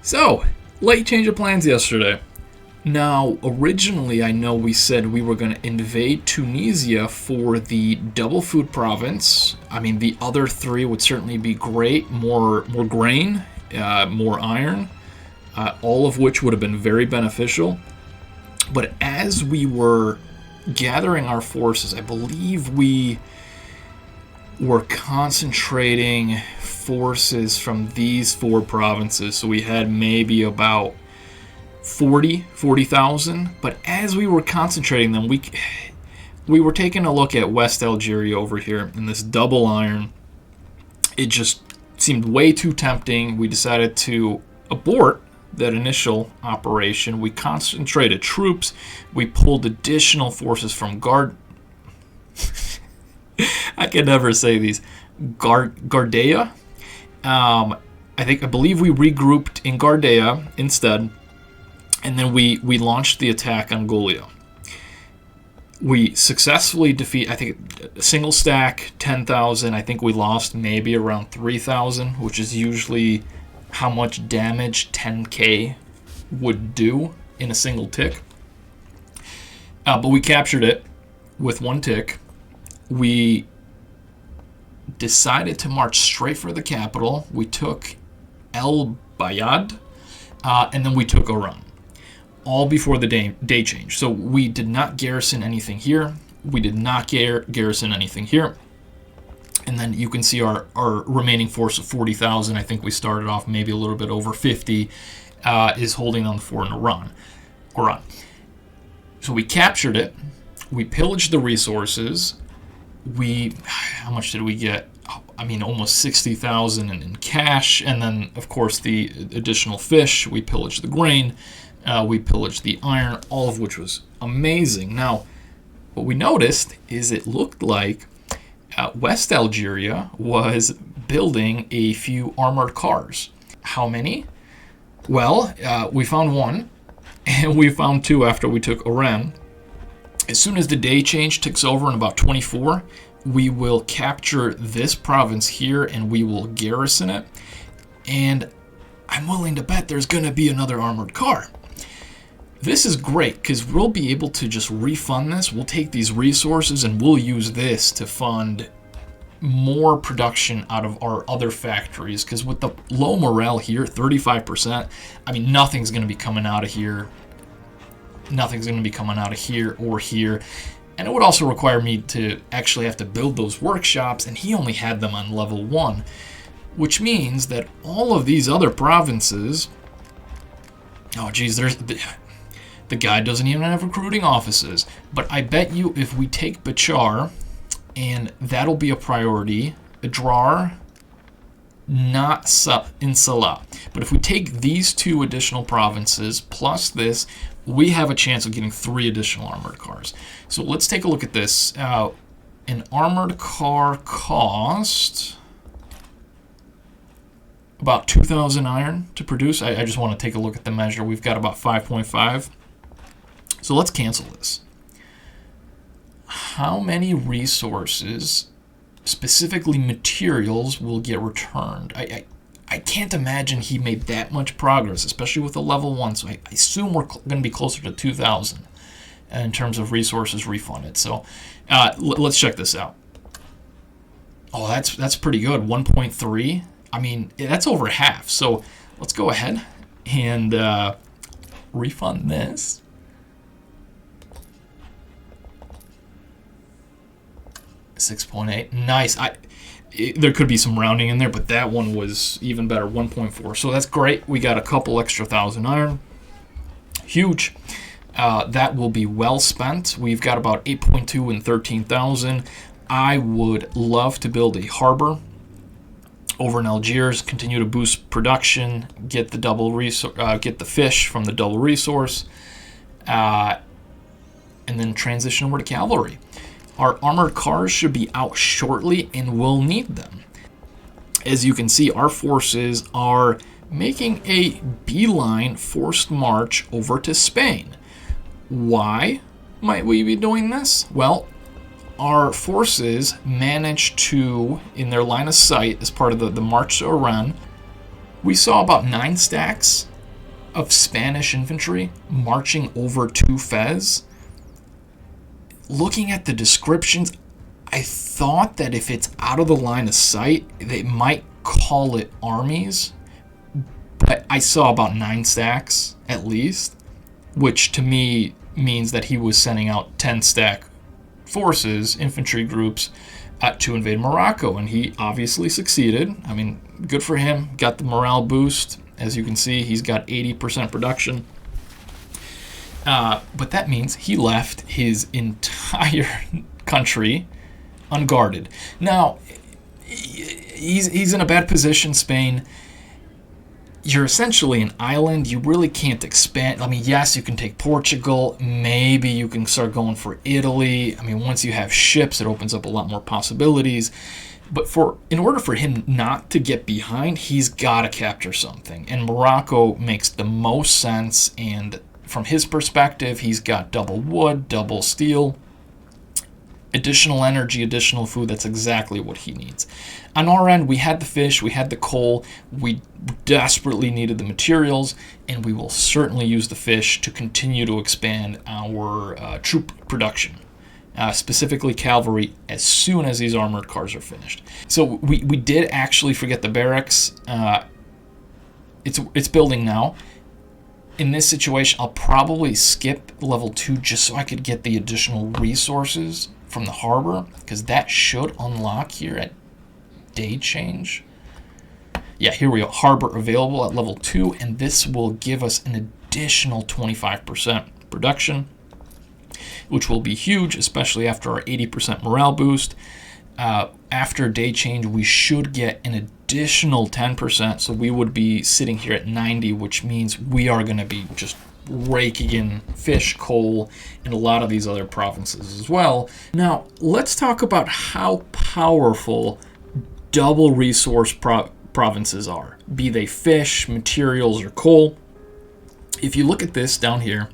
So, late change of plans yesterday. Now, originally, I know we said we were going to invade Tunisia for the double food province. I mean, the other three would certainly be great. More grain, more iron, all of which would have been very beneficial. But as we were gathering our forces, I believe we were concentrating forces from these four provinces. So we had maybe about 40,000. But as we were concentrating them, we were taking a look at West Algeria over here in this double iron. It just seemed way too tempting. We decided to abort that initial operation. We concentrated troops. We pulled additional forces from I can never say these. Gardea. I believe we regrouped in Gardea instead, and then we launched the attack on Golia. We successfully defeat, I think, a single stack, 10,000. I think we lost maybe around 3,000, which is usually how much damage 10k would do in a single tick. But we captured it with one tick. We decided to march straight for the capital. We took El Bayad, and then we took Oran, all before the day change. So we did not garrison anything here. We did not garrison anything here. And then you can see our remaining force of 40,000. I think we started off maybe a little bit over 50, is holding on the fort in Oran. So we captured it. We pillaged the resources. How much did we get? I mean, almost 60,000 in cash, and then of course the additional fish. We pillaged the grain, we pillaged the iron, all of which was amazing. Now, what we noticed is it looked like West Algeria was building a few armored cars. How many? Well, we found one, and we found two after we took Oran. As soon as the day change ticks over in about 24, we will capture this province here and we will garrison it. And I'm willing to bet there's going to be another armored car. This is great because we'll be able to just refund this. We'll take these resources and we'll use this to fund more production out of our other factories. Because with the low morale here, 35%, I mean, nothing's going to be coming out of here. Nothing's going to be coming out of here or here. And it would also require me to actually have to build those workshops, and he only had them on level 1, which means that all of these other provinces, oh geez, the guy doesn't even have recruiting offices. But I bet you if we take Bachar, and that'll be a priority, Adrar, not in Salah. But if we take these two additional provinces plus this, we have a chance of getting 3 additional armored cars. So let's take a look at this. An armored car cost about 2,000 iron to produce. I just want to take a look at the measure. We've got about 5.5. So let's cancel this. How many resources, specifically materials, will get returned? I can't imagine he made that much progress, especially with a level 1, so I assume we're going to be closer to 2,000 in terms of resources refunded. So let's check this out. Oh, that's pretty good, 1.3. I mean, that's over half. So let's go ahead and refund this. $6.8. Nice. There could be some rounding in there, but that one was even better, 1.4. So that's great. We got a couple extra 1,000 iron. Huge. That will be well spent. We've got about 8.2 and 13,000. I would love to build a harbor over in Algiers, continue to boost production, get the fish from the double resource, and then transition over to cavalry. Our armored cars should be out shortly, and we'll need them. As you can see, our forces are making a beeline forced march over to Spain. Why might we be doing this? Well, our forces managed to, in their line of sight as part of the march to Oran, we saw about 9 stacks of Spanish infantry marching over to Fez. Looking at the descriptions, I thought that if it's out of the line of sight, they might call it armies, but I saw about 9 stacks at least, which to me means that he was sending out 10 stack forces, infantry groups, to invade Morocco, and he obviously succeeded. I mean, good for him. Got the morale boost. As you can see, he's got 80% production. But that means he left his entire country unguarded. Now, he's in a bad position, Spain. You're essentially an island. You really can't expand. I mean, yes, you can take Portugal. Maybe you can start going for Italy. I mean, once you have ships, it opens up a lot more possibilities. But in order for him not to get behind, he's got to capture something. And Morocco makes the most sense. And from his perspective, he's got double wood, double steel, additional energy, additional food. That's exactly what he needs. On our end, we had the fish, we had the coal, we desperately needed the materials, and we will certainly use the fish to continue to expand our troop production, specifically cavalry, as soon as these armored cars are finished. So we did actually forget the barracks. It's building now. In this situation, I'll probably skip level 2 just so I could get the additional resources from the harbor, because that should unlock here at day change. Yeah, here we go. Harbor available at level 2, and this will give us an additional 25% production, which will be huge, especially after our 80% morale boost. After day change, we should get an additional 10%, so we would be sitting here at 90, which means we are going to be just raking in fish, coal, and a lot of these other provinces as well. Now, let's talk about how powerful double resource provinces are, be they fish, materials, or coal. If you look at this down here,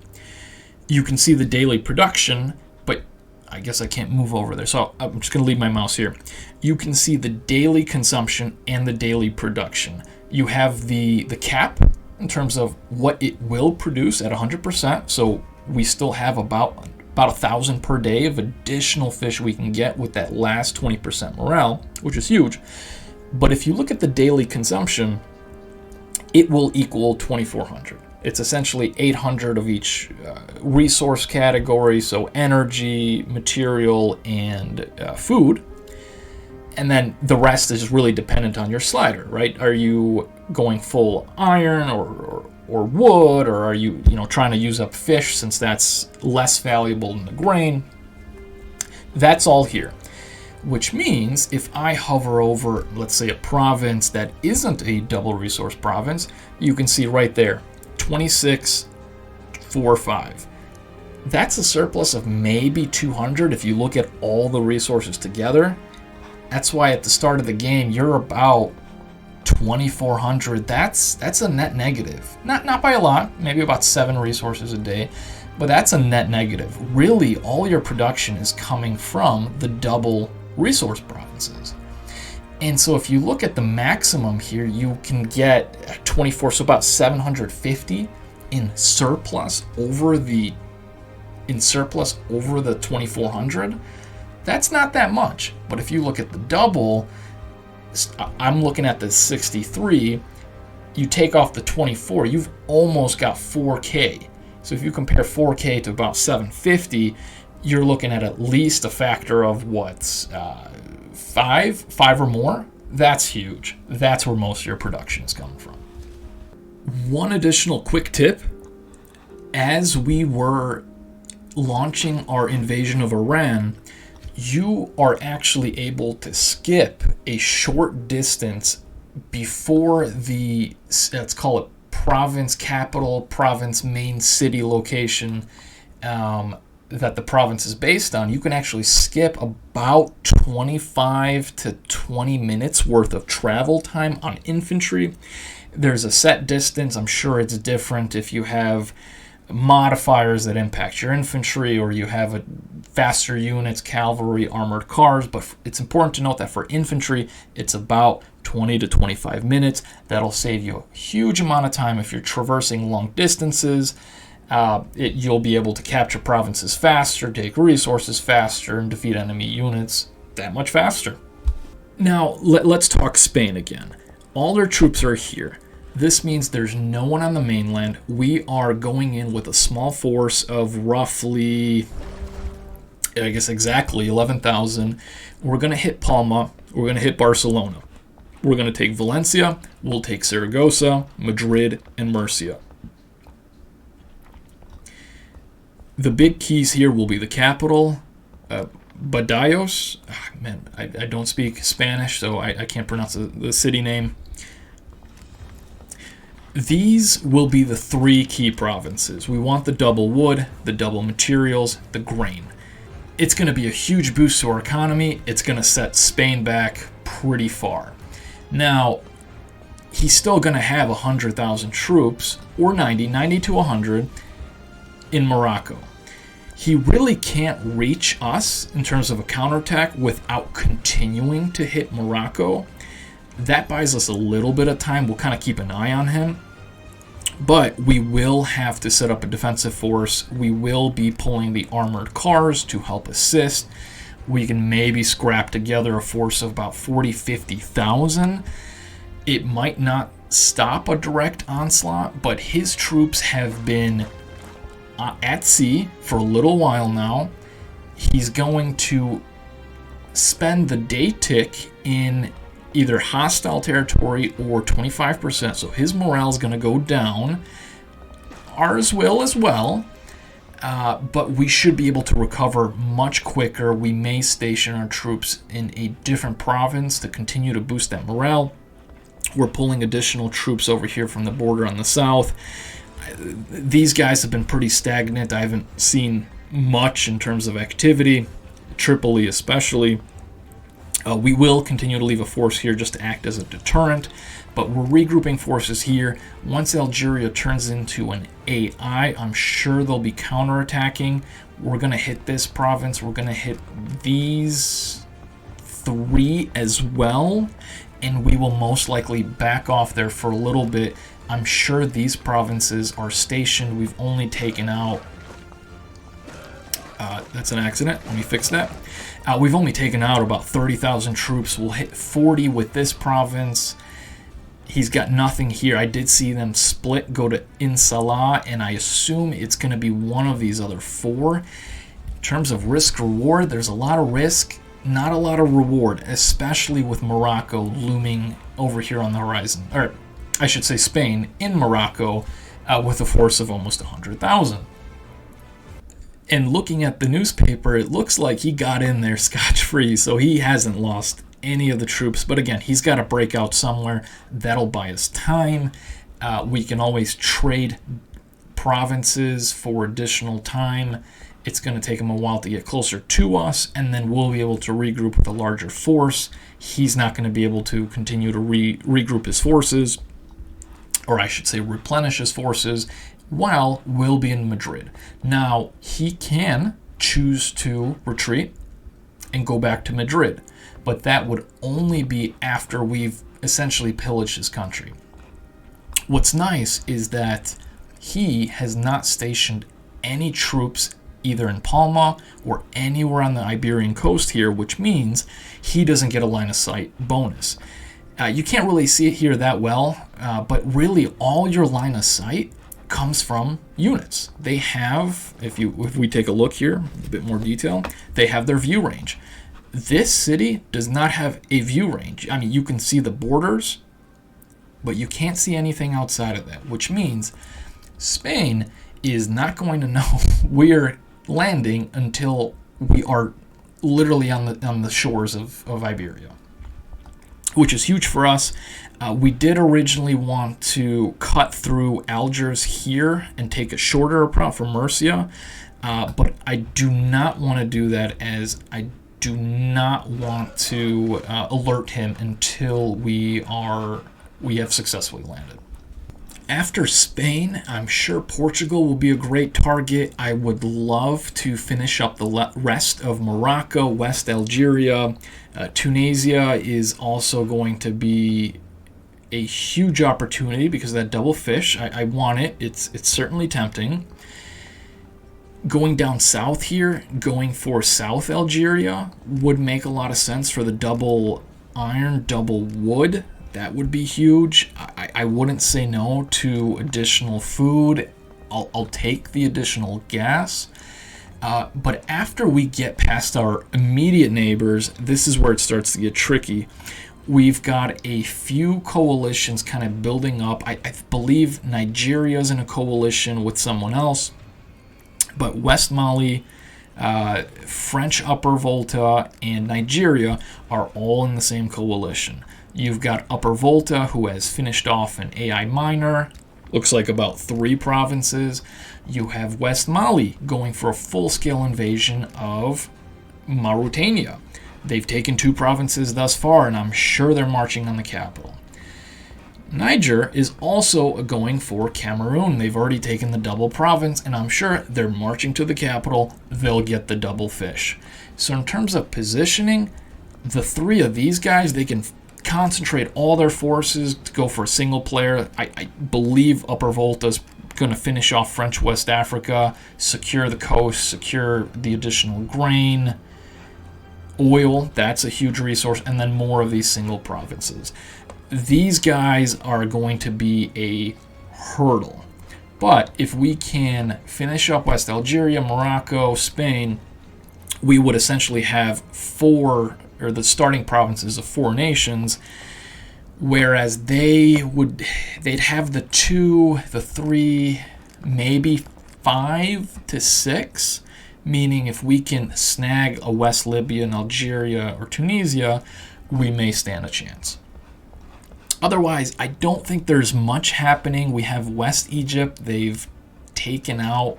you can see the daily production, but I guess I can't move over there, so I'm just going to leave my mouse here. You can see the daily consumption and the daily production. You have the cap in terms of what it will produce at 100%, so we still have about 1,000 per day of additional fish we can get with that last 20% morale, which is huge. But if you look at the daily consumption, it will equal 2,400. It's essentially 800 of each resource category, so energy, material, and food. And then the rest is really dependent on your slider, right? Are you going full iron or wood, or are you trying to use up fish since that's less valuable than the grain? That's all here, which means if I hover over, let's say, a province that isn't a double resource province, you can see right there, 2645. That's a surplus of maybe 200 if you look at all the resources together. That's why at the start of the game, you're about 2,400. That's a net negative. Not by a lot, maybe about 7 resources a day, but that's a net negative. Really, all your production is coming from the double resource provinces. And so if you look at the maximum here, you can get 24, so about 750 in surplus over the 2,400. That's not that much, but if you look at the double, I'm looking at the 63, you take off the 24, you've almost got 4K. So if you compare 4K to about 750, you're looking at least a factor of five or more. That's huge. That's where most of your production is coming from. One additional quick tip, as we were launching our invasion of Iran, you are actually able to skip a short distance before the, let's call it, province capital, province main city location that the province is based on. You can actually skip about 25 to 20 minutes worth of travel time on infantry. There's a set distance. I'm sure it's different if you have modifiers that impact your infantry, or you have a faster units, cavalry, armored cars. But it's important to note that for infantry, it's about 20 to 25 minutes. That'll save you a huge amount of time if you're traversing long distances. You'll be able to capture provinces faster, take resources faster, and defeat enemy units that much faster. Now, let's talk Spain again. All their troops are here. This means there's no one on the mainland. We are going in with a small force of roughly, I guess exactly 11,000. We're going to hit Palma. We're going to hit Barcelona. We're going to take Valencia. We'll take Saragossa, Madrid, and Murcia. The big keys here will be the capital, Badajoz. I don't speak Spanish, so I can't pronounce the city name. These will be the three key provinces. We want the double wood, the double materials, the grain. It's going to be a huge boost to our economy. It's going to set Spain back pretty far. Now, he's still going to have 100,000 troops, or 90 to 100, in Morocco. He really can't reach us in terms of a counterattack without continuing to hit Morocco. That buys us a little bit of time. We'll kind of keep an eye on him. But we will have to set up a defensive force. We will be pulling the armored cars to help assist. We can maybe scrap together a force of about 50,000. It might not stop a direct onslaught, but his troops have been at sea for a little while now. He's going to spend the day tick in either hostile territory or 25%, so his morale is going to go down. Ours will as well, but we should be able to recover much quicker. We may station our troops in a different province to continue to boost that morale. We're pulling additional troops over here from the border on the south. These guys have been pretty stagnant. I haven't seen much in terms of activity, Tripoli especially. We will continue to leave a force here just to act as a deterrent, but we're regrouping forces here. Once Algeria turns into an AI, I'm sure they'll be counterattacking. We're going to hit this province. We're going to hit these three as well, and we will most likely back off there for a little bit. I'm sure these provinces are stationed. We've only taken out... that's an accident. Let me fix that. We've only taken out about 30,000 troops. We'll hit 40 with this province. He's got nothing here. I did see them split, go to Insalah, and I assume it's going to be one of these other four. In terms of risk-reward, there's a lot of risk, not a lot of reward, especially with Morocco looming over here on the horizon. Or, I should say Spain in Morocco with a force of almost 100,000. And looking at the newspaper, it looks like he got in there scotch-free, so he hasn't lost any of the troops. But again, he's got to break out somewhere. That'll buy us time. We can always trade provinces for additional time. It's going to take him a while to get closer to us, and then we'll be able to regroup with a larger force. He's not going to be able to continue to regroup his forces, or I should say replenish his forces, while we'll be in Madrid. Now, he can choose to retreat and go back to Madrid, but that would only be after we've essentially pillaged his country. What's nice is that he has not stationed any troops either in Palma or anywhere on the Iberian coast here, which means he doesn't get a line of sight bonus. You can't really see it here that well, but really all your line of sight comes from units. They have, if we take a look here, a bit more detail, they have their view range. This city does not have a view range. I mean, you can see the borders, but you can't see anything outside of that, which means Spain is not going to know we're landing until we are literally on the shores of Iberia, which is huge for us. We did originally want to cut through Algiers here and take a shorter route from Murcia, but I do not want to do that, as I do not want to alert him until we have successfully landed. After Spain, I'm sure Portugal will be a great target. I would love to finish up the rest of Morocco, West Algeria. Tunisia is also going to be a huge opportunity because of that double fish. I want it. It's certainly tempting. Going down south here, going for South Algeria would make a lot of sense for the double iron, double wood. That would be huge. I wouldn't say no to additional food. I'll take the additional gas. But after we get past our immediate neighbors, this is where it starts to get tricky. We've got a few coalitions kind of building up. I believe Nigeria's in a coalition with someone else. But West Mali, French Upper Volta, and Nigeria are all in the same coalition. You've got Upper Volta, who has finished off an AI miner, looks like about 3 provinces. You have West Mali going for a full-scale invasion of Mauritania. They've taken 2 provinces thus far, and I'm sure they're marching on the capital. Niger is also going for Cameroon. They've already taken the double province, and I'm sure they're marching to the capital. They'll get the double fish. So in terms of positioning, the 3 of these guys, they can concentrate all their forces to go for a single player. I believe Upper Volta's going to finish off French West Africa, secure the coast, secure the additional grain, oil, that's a huge resource, and then more of these single provinces. These guys are going to be a hurdle. But if we can finish up West Algeria, Morocco, Spain, we would essentially have 4, or the starting provinces of 4 nations, whereas they'd have the 2, the 3, maybe 5 to 6, meaning if we can snag a West Libya and Algeria or Tunisia, we may stand a chance. Otherwise, I don't think there's much happening. We have West Egypt. They've taken out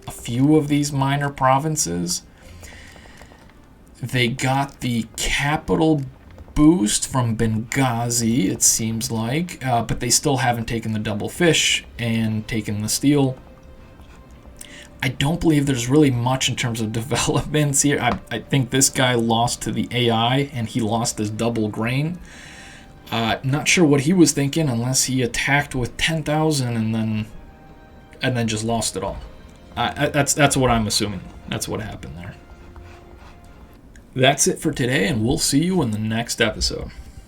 a few of these minor provinces. They got the capital boost from Benghazi, it seems like, but they still haven't taken the double fish and taken the steel. I don't believe there's really much in terms of developments here. I think this guy lost to the AI, and he lost his double grain. Not sure what he was thinking, unless he attacked with 10,000 and then just lost it all. That's what I'm assuming. That's what happened there. That's it for today, and we'll see you in the next episode.